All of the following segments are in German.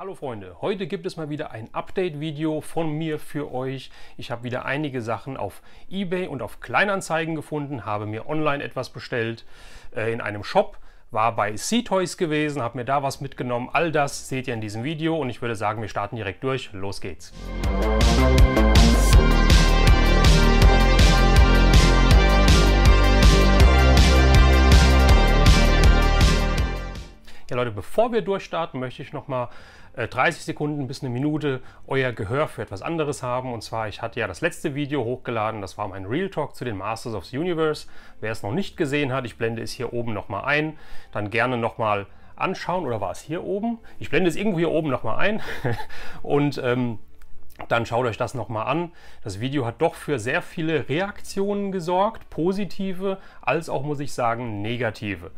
Hallo Freunde, heute gibt es mal wieder ein Update-Video von mir für euch. Ich habe wieder einige Sachen auf eBay und auf Kleinanzeigen gefunden, habe mir online etwas bestellt in einem Shop, war bei Seatoys gewesen, habe mir da was mitgenommen. All das seht ihr in diesem Video und ich würde sagen, wir starten direkt durch. Los geht's! Ja Leute, bevor wir durchstarten, möchte ich noch mal 30 Sekunden bis eine Minute euer Gehör für etwas anderes haben. Und zwar, ich hatte ja das letzte Video hochgeladen, das war mein Real Talk zu den Masters of the Universe. Wer es noch nicht gesehen hat, ich blende es hier oben noch mal ein, dann gerne noch mal anschauen. Oder war es hier oben? Ich blende es irgendwo hier oben noch mal ein und dann schaut euch das nochmal an. Das Video hat doch für sehr viele Reaktionen gesorgt, positive als auch, muss ich sagen, negative.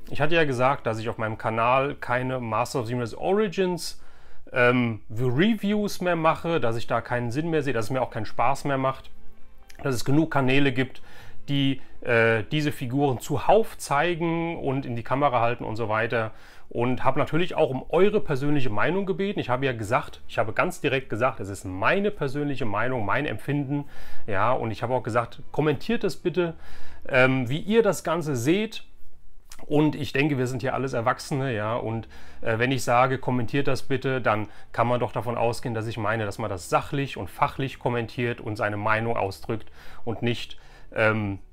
Ich hatte ja gesagt, dass ich auf meinem Kanal keine Master of the Universe Origins Reviews mehr mache, dass ich da keinen Sinn mehr sehe, dass es mir auch keinen Spaß mehr macht, dass es genug Kanäle gibt, die diese Figuren zuhauf zeigen und in die Kamera halten und so weiter. Und habe natürlich auch um eure persönliche Meinung gebeten. Ich habe ja gesagt, ich habe ganz direkt gesagt, es ist meine persönliche Meinung, mein Empfinden. Ja, und ich habe auch gesagt, kommentiert es bitte, wie ihr das Ganze seht. Und ich denke, wir sind hier alles Erwachsene, ja, und wenn ich sage, kommentiert das bitte, dann kann man doch davon ausgehen, dass ich meine, dass man das sachlich und fachlich kommentiert und seine Meinung ausdrückt und nicht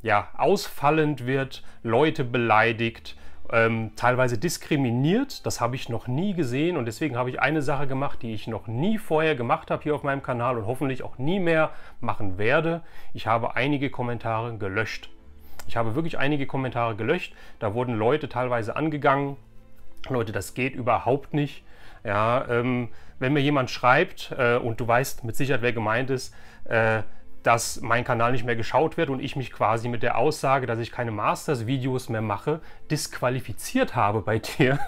ja, ausfallend wird, Leute beleidigt, teilweise diskriminiert. Das habe ich noch nie gesehen und deswegen habe ich eine Sache gemacht, die ich noch nie vorher gemacht habe hier auf meinem Kanal und hoffentlich auch nie mehr machen werde. Ich habe einige Kommentare gelöscht. Ich habe wirklich einige Kommentare gelöscht. Da wurden Leute teilweise angegangen. Leute, das geht überhaupt nicht. Ja, wenn mir jemand schreibt, und du weißt mit Sicherheit, wer gemeint ist, dass mein Kanal nicht mehr geschaut wird und ich mich quasi mit der Aussage, dass ich keine Masters-Videos mehr mache, disqualifiziert habe bei dir.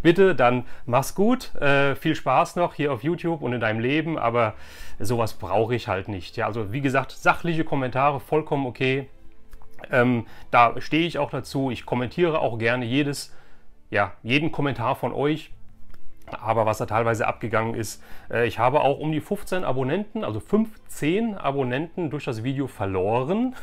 Bitte, dann mach's gut. Viel Spaß noch hier auf YouTube und in deinem Leben, aber sowas brauche ich halt nicht. Ja, also wie gesagt, sachliche Kommentare, vollkommen okay. Da stehe ich auch dazu. Ich kommentiere auch gerne jeden Kommentar von euch. Aber was da teilweise abgegangen ist, ich habe auch um die 15 Abonnenten, also 15 Abonnenten durch das Video verloren.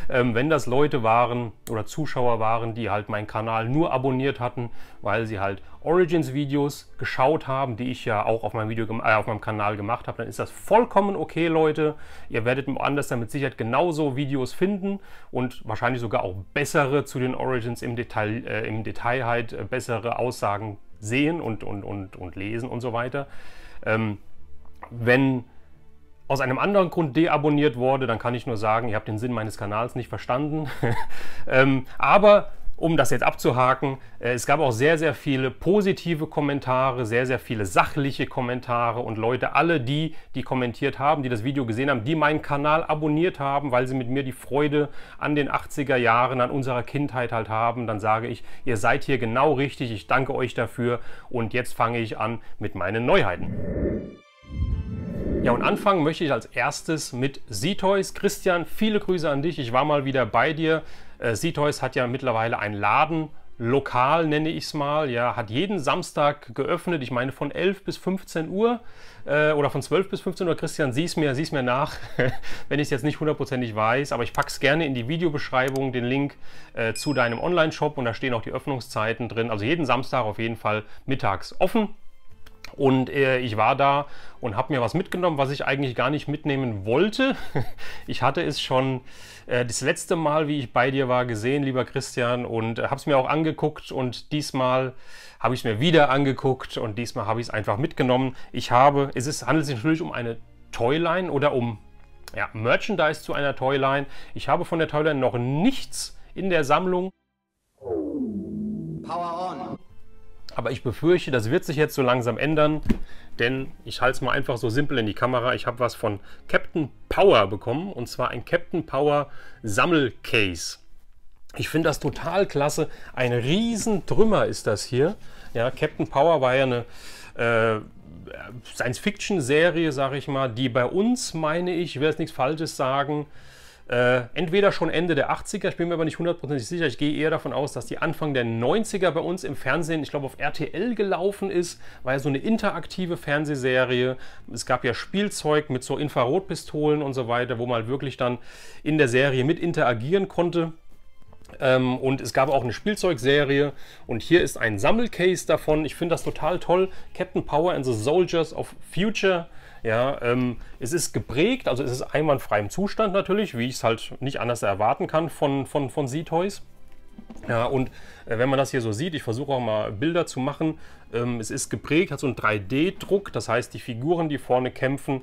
Wenn das Leute waren oder Zuschauer waren, die halt meinen Kanal nur abonniert hatten, weil sie halt Origins-Videos geschaut haben, die ich ja auch auf meinem Kanal gemacht habe, dann ist das vollkommen okay, Leute. Ihr werdet woanders dann mit Sicherheit genauso Videos finden und wahrscheinlich sogar auch bessere zu den Origins im Detail halt bessere Aussagen sehen und lesen und so weiter. Wenn aus einem anderen Grund deabonniert wurde, dann kann ich nur sagen, ihr habt den Sinn meines Kanals nicht verstanden. Aber um das jetzt abzuhaken, es gab auch sehr, sehr viele positive Kommentare, sehr, sehr viele sachliche Kommentare und Leute, alle die kommentiert haben, die das Video gesehen haben, die meinen Kanal abonniert haben, weil sie mit mir die Freude an den 80er Jahren, an unserer Kindheit halt haben, dann sage ich, ihr seid hier genau richtig, ich danke euch dafür und jetzt fange ich an mit meinen Neuheiten. Ja, und anfangen möchte ich als erstes mit Seatoys. Christian, viele Grüße an dich, ich war mal wieder bei dir. Seatoys hat ja mittlerweile ein Ladenlokal, nenne ich es mal, ja, hat jeden Samstag geöffnet, ich meine von 11 bis 15 Uhr oder von 12 bis 15 Uhr. Christian, sieh's mir nach, wenn ich es jetzt nicht hundertprozentig weiß, aber ich packe es gerne in die Videobeschreibung, den Link zu deinem Online-Shop und da stehen auch die Öffnungszeiten drin, also jeden Samstag auf jeden Fall mittags offen. Und ich war da und habe mir was mitgenommen, was ich eigentlich gar nicht mitnehmen wollte. Ich hatte es schon das letzte Mal, wie ich bei dir war, gesehen, lieber Christian, und habe es mir auch angeguckt und diesmal habe ich es mir wieder angeguckt und diesmal habe ich es einfach mitgenommen. Handelt sich natürlich um eine Toyline oder um Merchandise zu einer Toyline. Ich habe von der Toyline noch nichts in der Sammlung. Power on! Aber ich befürchte, das wird sich jetzt so langsam ändern, denn ich halte es mal einfach so simpel in die Kamera. Ich habe was von Captain Power bekommen und zwar ein Captain Power Sammelcase. Ich finde das total klasse. Ein riesen Trümmer ist das hier. Ja, Captain Power war ja eine Science-Fiction-Serie, sage ich mal, die bei uns, meine ich will jetzt nichts Falsches sagen, Entweder schon Ende der 80er, ich bin mir aber nicht hundertprozentig sicher, ich gehe eher davon aus, dass die Anfang der 90er bei uns im Fernsehen, ich glaube auf RTL gelaufen ist, war ja so eine interaktive Fernsehserie. Es gab ja Spielzeug mit so Infrarotpistolen und so weiter, wo man halt wirklich dann in der Serie mit interagieren konnte. Und es gab auch eine Spielzeugserie und hier ist ein Sammelcase davon. Ich finde das total toll. Captain Power and the Soldiers of Future. Ja, es ist geprägt, also es ist einwandfrei im Zustand natürlich, wie ich es halt nicht anders erwarten kann von Z-Toys. Ja, und wenn man das hier so sieht, ich versuche auch mal Bilder zu machen, es ist geprägt, hat so einen 3D-Druck, das heißt, die Figuren, die vorne kämpfen,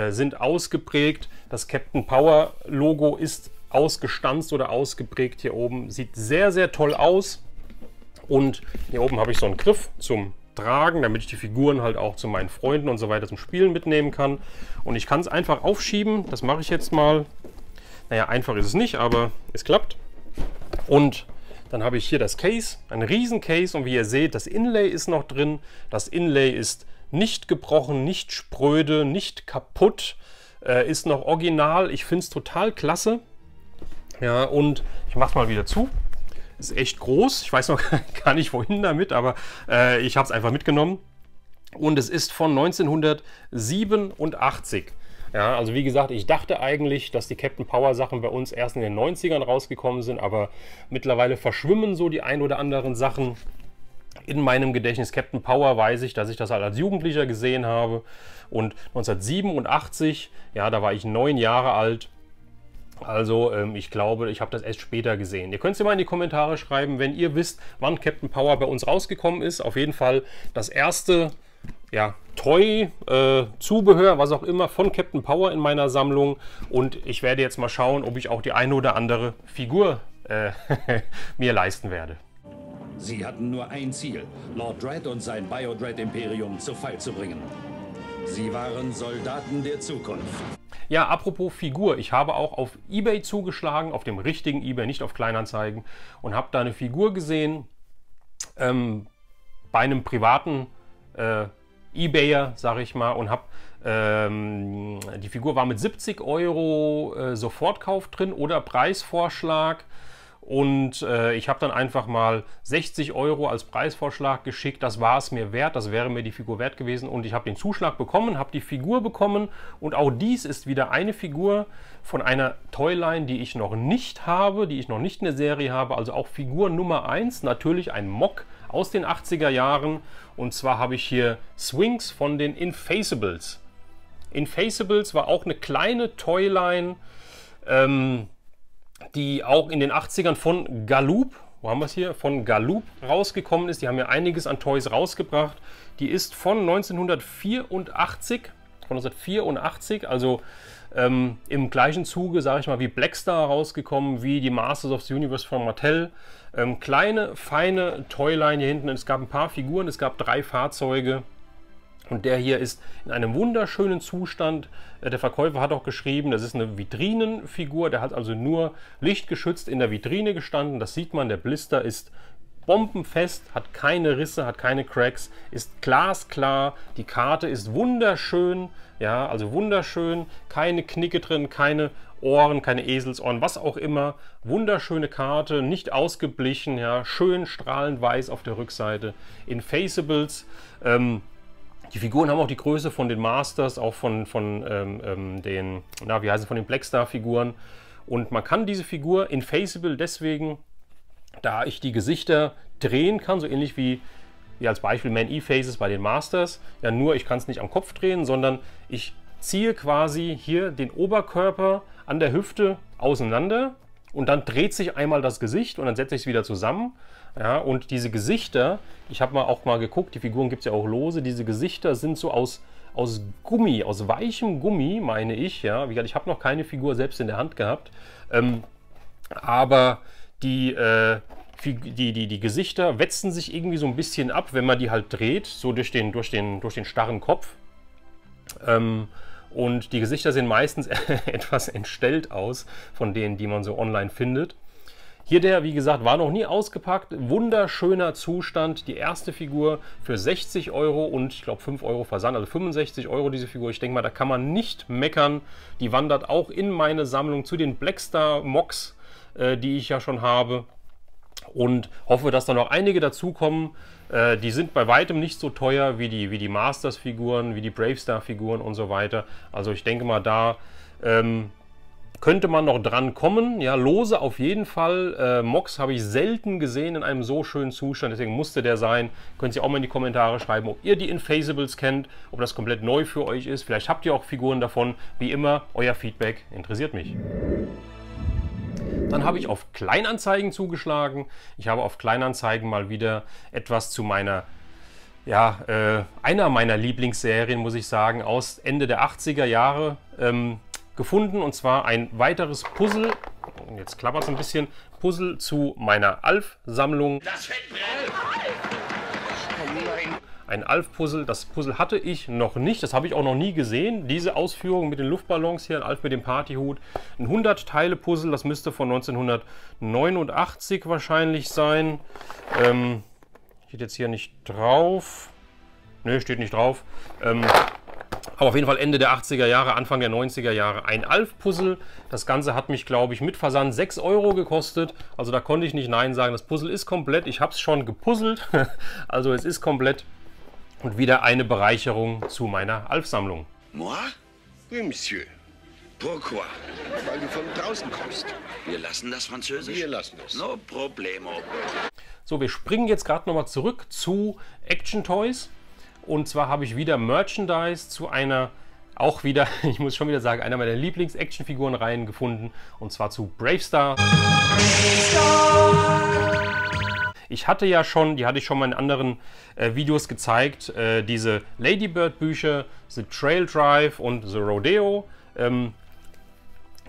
sind ausgeprägt. Das Captain Power Logo ist ausgestanzt oder ausgeprägt hier oben. Sieht sehr, sehr toll aus. Und hier oben habe ich so einen Griff zum Tragen, damit ich die Figuren halt auch zu meinen Freunden und so weiter zum Spielen mitnehmen kann. Und ich kann es einfach aufschieben. Das mache ich jetzt mal. Naja, einfach ist es nicht, aber es klappt. Und dann habe ich hier das Case, ein riesen Case. Und wie ihr seht, das Inlay ist noch drin. Das Inlay ist nicht gebrochen, nicht spröde, nicht kaputt. Ist noch original. Ich finde es total klasse. Ja, und ich mache es mal wieder zu. Ist echt groß. Ich weiß noch gar nicht, wohin damit, aber ich habe es einfach mitgenommen. Und es ist von 1987. Ja, also wie gesagt, ich dachte eigentlich, dass die Captain Power Sachen bei uns erst in den 90ern rausgekommen sind, aber mittlerweile verschwimmen so die ein oder anderen Sachen in meinem Gedächtnis. Captain Power weiß ich, dass ich das halt als Jugendlicher gesehen habe. Und 1987, ja, da war ich 9 Jahre alt. Also ich glaube, ich habe das erst später gesehen. Ihr könnt es ja mal in die Kommentare schreiben, wenn ihr wisst, wann Captain Power bei uns rausgekommen ist. Auf jeden Fall das erste, ja, Toy, Zubehör, was auch immer von Captain Power in meiner Sammlung. Und ich werde jetzt mal schauen, ob ich auch die eine oder andere Figur mir leisten werde. Sie hatten nur ein Ziel, Lord Dredd und sein Bio-Dread-Imperium zu Fall zu bringen. Sie waren Soldaten der Zukunft. Ja, apropos Figur, ich habe auch auf eBay zugeschlagen, auf dem richtigen eBay, nicht auf Kleinanzeigen, und habe da eine Figur gesehen, bei einem privaten eBayer, sage ich mal, und habe, die Figur war mit 70 € Sofortkauf drin oder Preisvorschlag. Und ich habe dann einfach mal 60 € als Preisvorschlag geschickt. Das war es mir wert, das wäre mir die Figur wert gewesen. Und ich habe den Zuschlag bekommen, habe die Figur bekommen. Und auch dies ist wieder eine Figur von einer Toyline, die ich noch nicht habe, die ich noch nicht in der Serie habe. Also auch Figur Nummer 1, natürlich ein Mock aus den 80er Jahren. Und zwar habe ich hier Sphinx von den Infaceables. Infaceables war auch eine kleine Toyline, die auch in den 80ern von Galoob, wo haben wir es hier, von Galoob rausgekommen ist. Die haben ja einiges an Toys rausgebracht. Die ist von 1984, also im gleichen Zuge, sage ich mal, wie Blackstar rausgekommen, wie die Masters of the Universe von Mattel. Kleine, feine Toyline hier hinten. Es gab ein paar Figuren, es gab 3 Fahrzeuge. Und der hier ist in einem wunderschönen Zustand. Der Verkäufer hat auch geschrieben, das ist eine Vitrinenfigur. Der hat also nur lichtgeschützt in der Vitrine gestanden. Das sieht man, der Blister ist bombenfest, hat keine Risse, hat keine Cracks, ist glasklar. Die Karte ist wunderschön, ja, also wunderschön. Keine Knicke drin, keine Ohren, keine Eselsohren, was auch immer. Wunderschöne Karte, nicht ausgeblichen, ja, schön strahlend weiß auf der Rückseite. Infaceables. Die Figuren haben auch die Größe von den Masters, auch von den, na, wie heißen, von den Blackstar-Figuren. Und man kann diese Figur Infaceable deswegen, da ich die Gesichter drehen kann, so ähnlich wie als Beispiel Man-E-Faces bei den Masters. Ja, nur ich kann es nicht am Kopf drehen, sondern ich ziehe quasi hier den Oberkörper an der Hüfte auseinander und dann dreht sich einmal das Gesicht und dann setze ich es wieder zusammen. Ja, und diese Gesichter, ich habe auch mal geguckt, die Figuren gibt es ja auch lose, diese Gesichter sind so aus Gummi, aus weichem Gummi, meine ich. Ja, wie gesagt, ich habe noch keine Figur selbst in der Hand gehabt, aber die Gesichter wetzen sich irgendwie so ein bisschen ab, wenn man die halt dreht, so durch den starren Kopf. Und die Gesichter sehen meistens etwas entstellt aus, von denen, die man so online findet. Hier der, wie gesagt, war noch nie ausgepackt. Wunderschöner Zustand. Die erste Figur für 60 Euro und ich glaube 5 Euro Versand, also 65 Euro diese Figur. Ich denke mal, da kann man nicht meckern. Die wandert auch in meine Sammlung zu den Blackstar Mocs, die ich ja schon habe. Und hoffe, dass da noch einige dazukommen. Die sind bei weitem nicht so teuer wie die Masters-Figuren, wie die Bravestar-Figuren und so weiter. Also ich denke mal, da könnte man noch dran kommen. Ja, lose auf jeden Fall. Mocs habe ich selten gesehen in einem so schönen Zustand, deswegen musste der sein. Könnt ihr auch mal in die Kommentare schreiben, ob ihr die Infasables kennt, ob das komplett neu für euch ist. Vielleicht habt ihr auch Figuren davon. Wie immer, euer Feedback interessiert mich. Dann habe ich auf Kleinanzeigen zugeschlagen. Ich habe auf Kleinanzeigen mal wieder etwas zu meiner, ja, einer meiner Lieblingsserien, muss ich sagen, aus Ende der 80er Jahre gefunden. Und zwar ein weiteres Puzzle, jetzt klappert es ein bisschen, Puzzle zu meiner Alf-Sammlung. Das Ein Alf-Puzzle, das Puzzle hatte ich noch nicht, das habe ich auch noch nie gesehen. Diese Ausführung mit den Luftballons hier, ein Alf mit dem Partyhut. Ein 100-Teile-Puzzle, das müsste von 1989 wahrscheinlich sein. Steht jetzt hier nicht drauf. Ne, steht nicht drauf. Aber auf jeden Fall Ende der 80er Jahre, Anfang der 90er Jahre ein Alf-Puzzle. Das Ganze hat mich, glaube ich, mit Versand 6 Euro gekostet. Also da konnte ich nicht Nein sagen. Das Puzzle ist komplett. Ich habe es schon gepuzzelt. Also es ist komplett. Und wieder eine Bereicherung zu meiner Alf-Sammlung. Moi? Oui, Monsieur. Pourquoi? Weil du von draußen kommst. Wir lassen das Französisch? Wir lassen es. No problemo. So, wir springen jetzt gerade nochmal zurück zu Action Toys. Und zwar habe ich wieder Merchandise zu einer, auch wieder, ich muss schon wieder sagen, einer meiner Lieblings-Action-Figuren-Reihen gefunden. Und zwar zu Bravestar. Ich hatte ja schon, die hatte ich schon mal in anderen Videos gezeigt, diese Ladybird-Bücher, The Trail Drive und The Rodeo.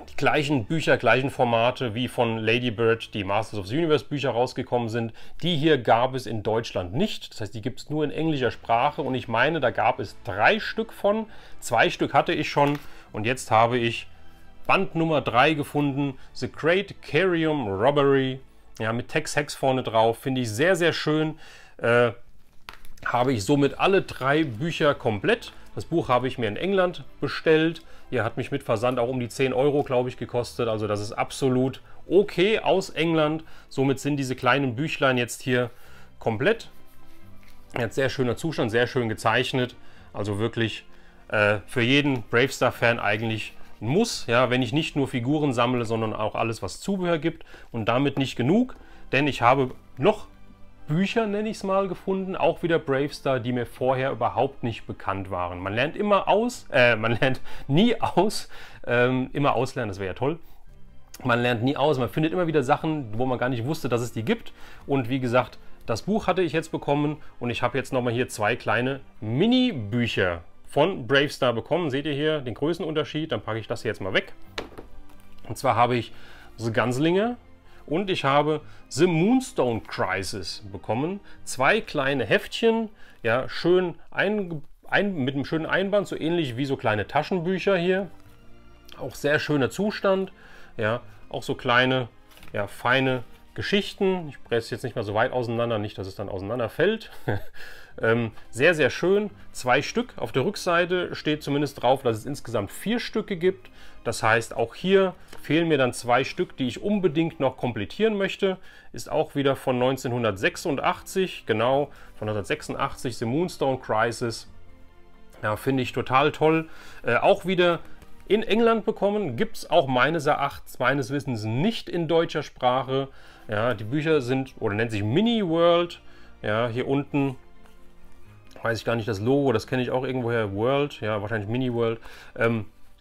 Die gleichen Bücher, gleichen Formate wie von Ladybird, die Masters of the Universe Bücher rausgekommen sind. Die hier gab es in Deutschland nicht. Das heißt, die gibt es nur in englischer Sprache. Und ich meine, da gab es 3 Stück von. 2 Stück hatte ich schon. Und jetzt habe ich Band Nummer 3 gefunden. The Great Carium Robbery. Ja, mit Tex Hex vorne drauf. Finde ich sehr, sehr schön. Habe ich somit alle 3 Bücher komplett. Das Buch habe ich mir in England bestellt. Hier hat mich mit Versand auch um die 10 Euro, glaube ich, gekostet. Also das ist absolut okay aus England. Somit sind diese kleinen Büchlein jetzt hier komplett. Jetzt sehr schöner Zustand, sehr schön gezeichnet. Also wirklich für jeden Bravestar-Fan eigentlich ein Muss. Ja, wenn ich nicht nur Figuren sammle, sondern auch alles, was Zubehör gibt. Und damit nicht genug, denn ich habe noch Bücher, nenne ich es mal, gefunden, auch wieder Bravestar, die mir vorher überhaupt nicht bekannt waren. Man lernt immer aus, man lernt nie aus, immer auslernen, das wäre ja toll. Man lernt nie aus, man findet immer wieder Sachen, wo man gar nicht wusste, dass es die gibt. Und wie gesagt, das Buch hatte ich jetzt bekommen und ich habe jetzt nochmal hier 2 kleine Mini-Bücher von Bravestar bekommen. Seht ihr hier den Größenunterschied? Dann packe ich das hier jetzt mal weg. Und zwar habe ich The Gunslinger und ich habe The Moonstone Crisis bekommen. 2 kleine Heftchen, ja, schön mit einem schönen Einband, so ähnlich wie so kleine Taschenbücher hier. Auch sehr schöner Zustand, ja, auch so kleine, ja, feine Geschichten. Ich breche es jetzt nicht mal so weit auseinander, nicht, dass es dann auseinander fällt. Sehr, sehr schön. 2 Stück. Auf der Rückseite steht zumindest drauf, dass es insgesamt 4 Stücke gibt. Das heißt, auch hier fehlen mir dann 2 Stück, die ich unbedingt noch komplettieren möchte. Ist auch wieder von 1986, genau, von 1986, The Moonstone Crisis. Ja, finde ich total toll. Auch wieder in England bekommen. Gibt es auch meines Erachtens, meines Wissens nicht in deutscher Sprache. Ja, die Bücher sind, oder nennt sich Mini World. Ja, hier unten weiß ich gar nicht das Logo, das kenne ich auch irgendwoher. World, ja, wahrscheinlich Mini World.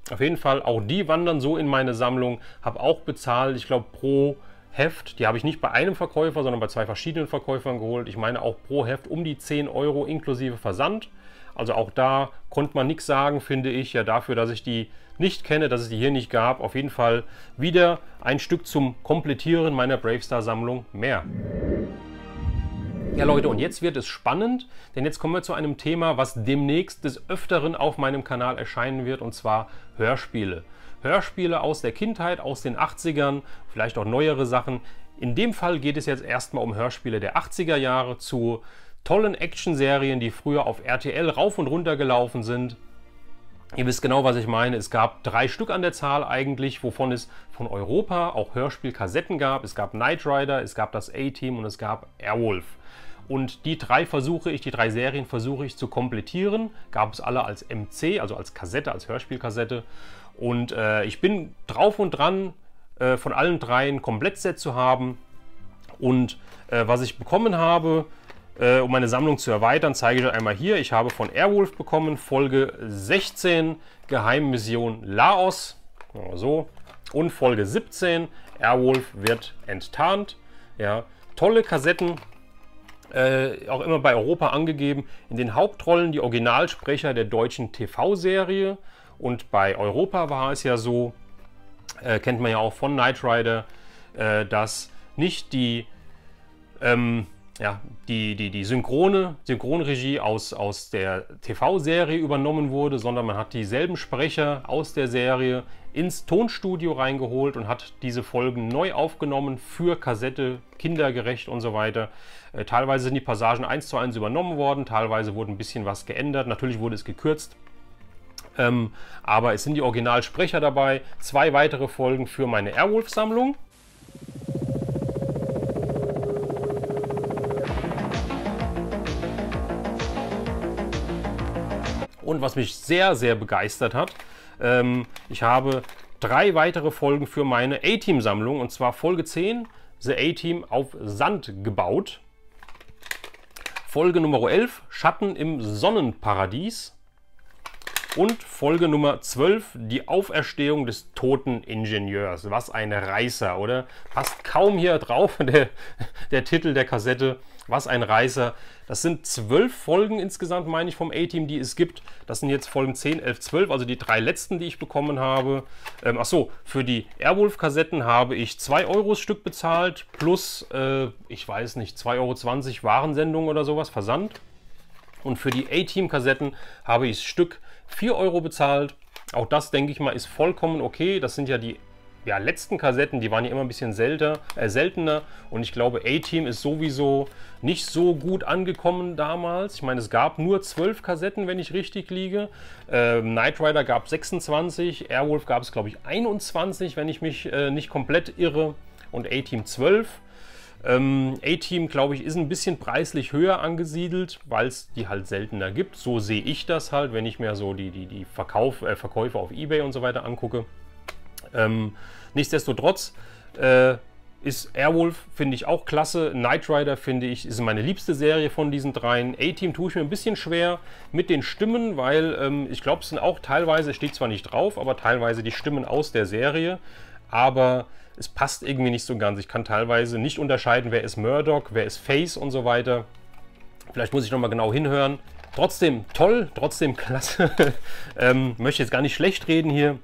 Auf jeden Fall, auch die wandern so in meine Sammlung. Habe auch bezahlt, ich glaube pro Heft, die habe ich nicht bei einem Verkäufer, sondern bei 2 verschiedenen Verkäufern geholt. Ich meine auch pro Heft um die 10 Euro inklusive Versand. Also auch da konnte man nichts sagen, finde ich, ja, dafür, dass ich die nicht kenne, dass es die hier nicht gab. Auf jeden Fall wieder ein Stück zum Komplettieren meiner Bravestar-Sammlung mehr. Ja Leute, und jetzt wird es spannend, denn jetzt kommen wir zu einem Thema, was demnächst des Öfteren auf meinem Kanal erscheinen wird, und zwar Hörspiele. Hörspiele aus der Kindheit, aus den 80ern, vielleicht auch neuere Sachen. In dem Fall geht es jetzt erstmal um Hörspiele der 80er Jahre zu tollen Actionserien, die früher auf RTL rauf und runter gelaufen sind. Ihr wisst genau, was ich meine. Es gab 3 Stück an der Zahl eigentlich, wovon es von Europa auch Hörspielkassetten gab. Es gab Knight Rider, es gab das A-Team und es gab Airwolf. Und die 3 Serien versuche ich zu komplettieren. Gab es alle als MC, also als Kassette, als Hörspielkassette. Und ich bin drauf und dran, von allen 3 ein Komplettset zu haben. Und was ich bekommen habe, um meine Sammlung zu erweitern, zeige ich euch einmal hier. Ich habe von Airwolf bekommen Folge 16, Geheimmission Laos. So. Und Folge 17, Airwolf wird enttarnt. Ja, tolle Kassetten. Auch immer bei Europa angegeben. In den Hauptrollen die Originalsprecher der deutschen TV-Serie. Und bei Europa war es ja so, kennt man ja auch von Knight Rider, dass nicht die Synchronregie aus der TV-Serie übernommen wurde, sondern man hat dieselben Sprecher aus der Serie ins Tonstudio reingeholt und hat diese Folgen neu aufgenommen für Kassette, kindergerecht und so weiter. Teilweise sind die Passagen 1:1 übernommen worden, teilweise wurde ein bisschen was geändert, natürlich wurde es gekürzt. Aber es sind die Originalsprecher dabei. 2 weitere Folgen für meine Airwolf-Sammlung. Und was mich sehr, sehr begeistert hat, ich habe 3 weitere Folgen für meine A-Team-Sammlung, und zwar Folge 10, The A-Team auf Sand gebaut. Folge Nummer 11, Schatten im Sonnenparadies. Und Folge Nummer 12, die Auferstehung des toten Ingenieurs. Was ein Reißer, oder? Passt kaum hier drauf, der Titel der Kassette. Was ein Reißer. Das sind 12 Folgen insgesamt, meine ich, vom A-Team, die es gibt. Das sind jetzt Folgen 10, 11, 12, also die 3 letzten, die ich bekommen habe. Achso, für die Airwolf-Kassetten habe ich 2 € Stück bezahlt, plus, ich weiß nicht, 2,20 € Warensendung oder sowas, Versand. Und für die A-Team-Kassetten habe ich Stück 4 € bezahlt. Auch das, denke ich mal, ist vollkommen okay. Das sind ja die letzten Kassetten, die waren ja immer ein bisschen seltener. Und ich glaube, A-Team ist sowieso nicht so gut angekommen damals. Ich meine, es gab nur 12 Kassetten, wenn ich richtig liege. Knight Rider gab 26, Airwolf gab es, glaube ich, 21, wenn ich mich nicht komplett irre. Und A-Team 12. A-Team, glaube ich, ist ein bisschen preislich höher angesiedelt, weil es die halt seltener gibt. So sehe ich das halt, wenn ich mir so die Verkäufe auf eBay und so weiter angucke. Nichtsdestotrotz ist Airwolf, finde ich, auch klasse. Knight Rider, finde ich, ist meine liebste Serie von diesen 3. A-Team tue ich mir ein bisschen schwer mit den Stimmen, weil ich glaube, es sind auch teilweise, steht zwar nicht drauf, aber teilweise die Stimmen aus der Serie. Aber es passt irgendwie nicht so ganz. Ich kann teilweise nicht unterscheiden, wer ist Murdoch, wer ist Face und so weiter. Vielleicht muss ich nochmal genau hinhören. Trotzdem toll, trotzdem klasse. Möchte jetzt gar nicht schlecht reden hier.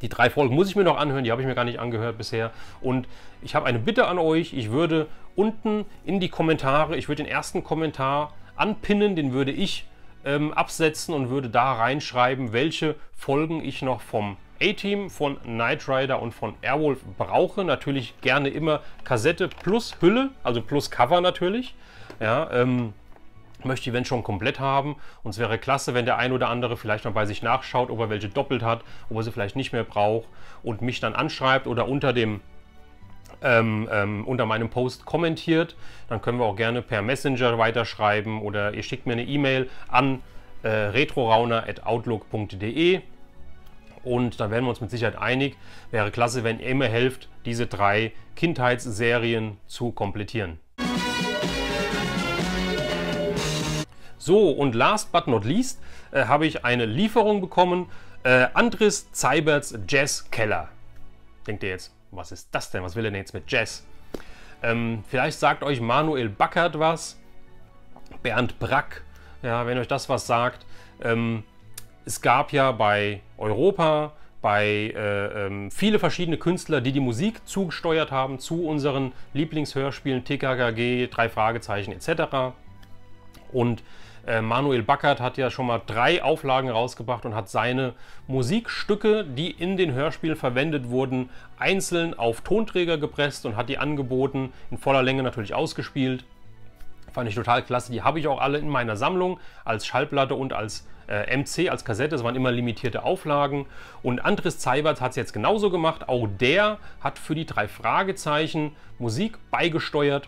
Die 3 Folgen muss ich mir noch anhören, die habe ich mir gar nicht angehört bisher. Und ich habe eine Bitte an euch, ich würde unten in die Kommentare, ich würde den ersten Kommentar anpinnen, den würde ich absetzen und würde da reinschreiben, welche Folgen ich noch vom A-Team, von Knight Rider und von Airwolf brauche. Natürlich gerne immer Kassette plus Hülle, also plus Cover natürlich. Ja, möchte ich, wenn schon, komplett haben. Und es wäre klasse, wenn der ein oder andere vielleicht mal bei sich nachschaut, ob er welche doppelt hat, ob er sie vielleicht nicht mehr braucht und mich dann anschreibt oder unter meinem Post kommentiert. Dann können wir auch gerne per Messenger weiterschreiben oder ihr schickt mir eine E-Mail an retrorauner@outlook.de. Und da werden wir uns mit Sicherheit einig. Wäre klasse, wenn ihr mir helft, diese 3 Kindheitsserien zu komplettieren. So, und last but not least habe ich eine Lieferung bekommen. Andris Zeiberts Jazz Keller. Denkt ihr jetzt, was ist das denn? Was will er denn jetzt mit Jazz? Vielleicht sagt euch Manuel Backert was. Bernd Brack, ja, wenn euch das was sagt. Es gab ja bei Europa, viele verschiedene Künstler, die die Musik zugesteuert haben zu unseren Lieblingshörspielen, TKKG, 3 Fragezeichen etc. Und Manuel Backert hat ja schon mal 3 Auflagen rausgebracht und hat seine Musikstücke, die in den Hörspielen verwendet wurden, einzeln auf Tonträger gepresst und hat die angeboten, in voller Länge natürlich ausgespielt. Fand ich total klasse. Die habe ich auch alle in meiner Sammlung als Schallplatte und als MC, als Kassette. Das waren immer limitierte Auflagen. Und Andris Zeibert hat es jetzt genauso gemacht. Auch der hat für die 3 Fragezeichen Musik beigesteuert.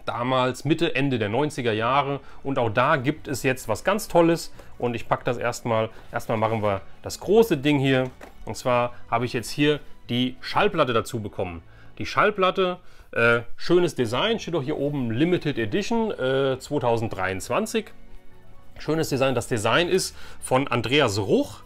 Damals Mitte, Ende der 90er Jahre. Und auch da gibt es jetzt was ganz Tolles. Und ich packe das erstmal. Erstmal machen wir das große Ding hier. Und zwar habe ich jetzt hier die Schallplatte dazu bekommen. Die Schallplatte, schönes Design, steht auch hier oben Limited Edition 2023. Schönes Design. Das Design ist von Andreas Ruch.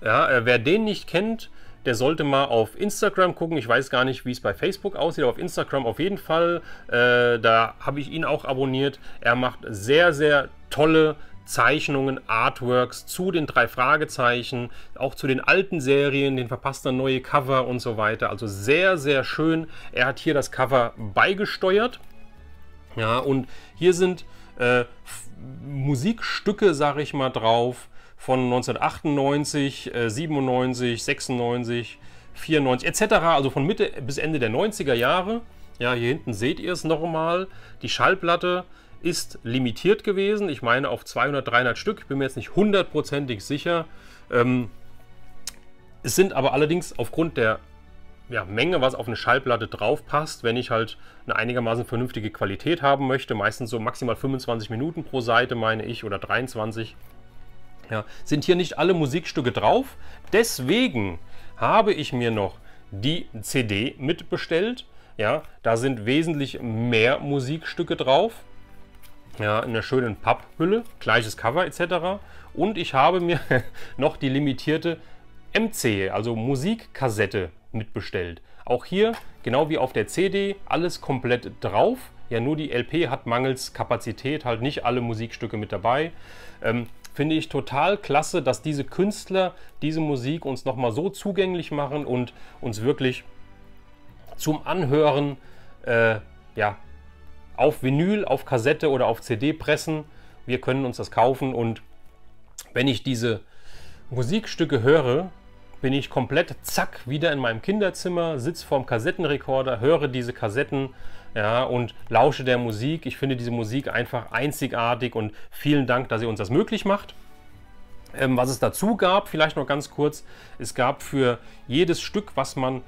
Ja, wer den nicht kennt, der sollte mal auf Instagram gucken. Ich weiß gar nicht, wie es bei Facebook aussieht, aber auf Instagram auf jeden Fall. Da habe ich ihn auch abonniert. Er macht sehr, sehr tolle Zeichnungen, Artworks zu den 3 Fragezeichen, auch zu den alten Serien, den verpasst dann neue Cover und so weiter. Also sehr, sehr schön. Er hat hier das Cover beigesteuert. Ja, und hier sind Musikstücke, sage ich mal, drauf. Von 1998, 97, 96, 94 etc. Also von Mitte bis Ende der 90er Jahre. Ja, hier hinten seht ihr es nochmal. Die Schallplatte ist limitiert gewesen. Ich meine auf 200, 300 Stück. Ich bin mir jetzt nicht hundertprozentig sicher. Es sind aber allerdings aufgrund der Menge, was auf eine Schallplatte drauf passt, wenn ich halt eine einigermaßen vernünftige Qualität haben möchte, meistens so maximal 25 Minuten pro Seite, meine ich, oder 23. Ja, sind hier nicht alle Musikstücke drauf. Deswegen habe ich mir noch die CD mitbestellt. Ja, da sind wesentlich mehr Musikstücke drauf. Ja, in einer schönen Papphülle, gleiches Cover etc. Und ich habe mir noch die limitierte MC, also Musikkassette, mitbestellt. Auch hier, genau wie auf der CD, alles komplett drauf. Ja, nur die LP hat mangels Kapazität halt nicht alle Musikstücke mit dabei. Finde ich total klasse, dass diese Künstler diese Musik uns nochmal so zugänglich machen und uns wirklich zum Anhören auf Vinyl, auf Kassette oder auf CD pressen. Wir können uns das kaufen und wenn ich diese Musikstücke höre, bin ich komplett zack wieder in meinem Kinderzimmer, sitze vorm Kassettenrekorder, höre diese Kassetten, ja, und lausche der Musik. Ich finde diese Musik einfach einzigartig und vielen Dank, dass ihr uns das möglich macht. Was es dazu gab, vielleicht noch ganz kurz, es gab für jedes Stück, was man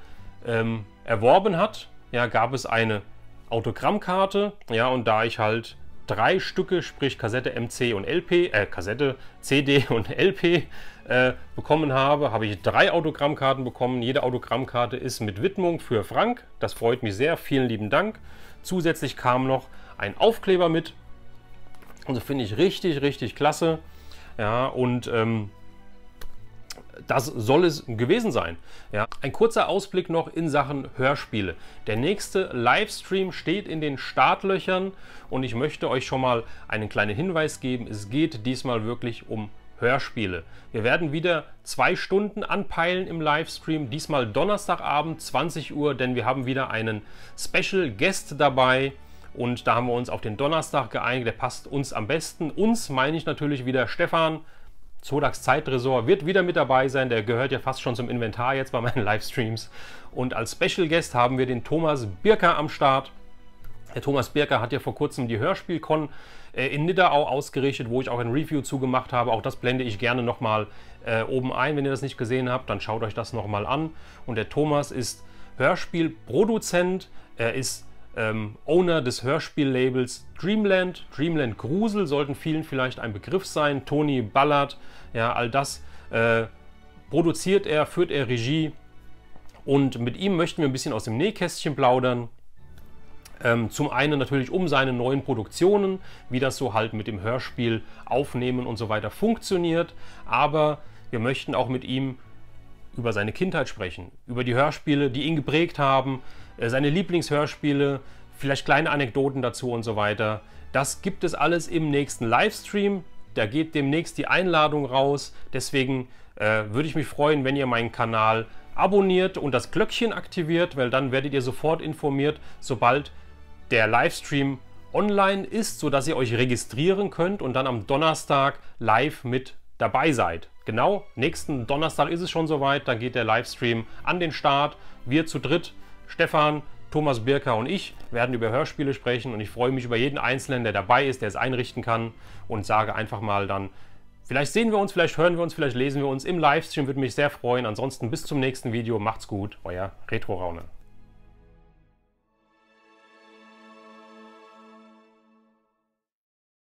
erworben hat, ja, gab es eine Autogrammkarte, ja, und da ich halt 3 Stücke, sprich Kassette, MC und LP, Kassette, CD und LP bekommen habe, habe ich 3 Autogrammkarten bekommen. Jede Autogrammkarte ist mit Widmung für Frank. Das freut mich sehr. Vielen lieben Dank. Zusätzlich kam noch ein Aufkleber mit. Also finde ich richtig, richtig klasse. Ja, und das soll es gewesen sein. Ja. Ein kurzer Ausblick noch in Sachen Hörspiele. Der nächste Livestream steht in den Startlöchern und ich möchte euch schon mal einen kleinen Hinweis geben. Es geht diesmal wirklich um Hörspiele. Wir werden wieder 2 Stunden anpeilen im Livestream. Diesmal Donnerstagabend, 20 Uhr, denn wir haben wieder einen Special Guest dabei. Und da haben wir uns auf den Donnerstag geeinigt. Der passt uns am besten. Uns meine ich natürlich wieder Stefan. Zodax Zeittresor wird wieder mit dabei sein. Der gehört ja fast schon zum Inventar jetzt bei meinen Livestreams. Und als Special Guest haben wir den Thomas Birker am Start. Der Thomas Birker hat ja vor kurzem die Hörspielcon in Nidderau ausgerichtet, wo ich auch ein Review zugemacht habe. Auch das blende ich gerne nochmal oben ein. Wenn ihr das nicht gesehen habt, dann schaut euch das nochmal an. Und der Thomas ist Hörspielproduzent. Er ist Owner des Hörspiellabels Dreamland. Dreamland Grusel sollten vielen vielleicht ein Begriff sein. Toni Ballard, ja, all das produziert er, führt er Regie. Und mit ihm möchten wir ein bisschen aus dem Nähkästchen plaudern. Zum einen natürlich um seine neuen Produktionen, wie das so halt mit dem Hörspiel aufnehmen und so weiter funktioniert. Aber wir möchten auch mit ihm über seine Kindheit sprechen, über die Hörspiele, die ihn geprägt haben, seine Lieblingshörspiele, vielleicht kleine Anekdoten dazu und so weiter. Das gibt es alles im nächsten Livestream. Da geht demnächst die Einladung raus. Deswegen würde ich mich freuen, wenn ihr meinen Kanal abonniert und das Glöckchen aktiviert, weil dann werdet ihr sofort informiert, sobald der Livestream online ist, sodass ihr euch registrieren könnt und dann am Donnerstag live mit dabei seid. Genau, nächsten Donnerstag ist es schon soweit, dann geht der Livestream an den Start. Wir zu dritt, Stefan, Thomas Birker und ich, werden über Hörspiele sprechen und ich freue mich über jeden Einzelnen, der dabei ist, der es einrichten kann und sage einfach mal dann, vielleicht sehen wir uns, vielleicht hören wir uns, vielleicht lesen wir uns im Livestream, würde mich sehr freuen. Ansonsten bis zum nächsten Video, macht's gut, euer Retro Rauner.